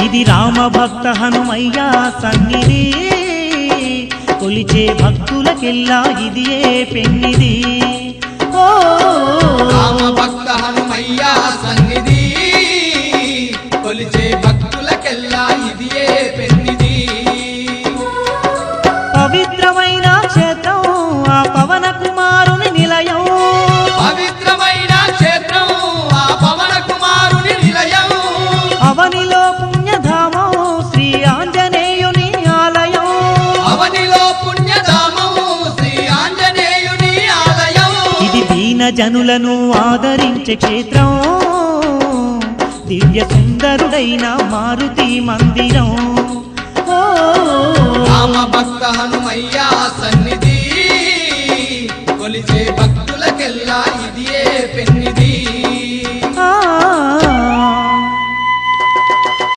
ఇది రామ భక్త హనుమయ్య సన్నిధి కొలిచే భక్తులకెల్లా ఇదియే పెన్నిది ఓ రామ భక్త హనుమయ్య సన్నిధి కొలిచే భక్తులకెల్లా ఇదియే పెన్నిది పవిత్రమైన క్షేత్రం ఆ పవన కుమారుని నిలయం పవిత్రమైన క్షేత్రం ఆ పవన కుమారుని నిలయం అవనిలో పుణ్యధామం శ్రీ ఆంజనేయుని ఆలయం అవనిలో పుణ్యధామం శ్రీ ఆంజనేయుని ఆలయం ఇది దీన జనులను ఆదరించే క్షేత్రం దివ్య సుందరుడైన మారుతి మందిరం ఓ రామ భక్త హనుమయ్య సన్నిధి కొలిచే భక్తులకెల్లా ఇదియే పెన్నిది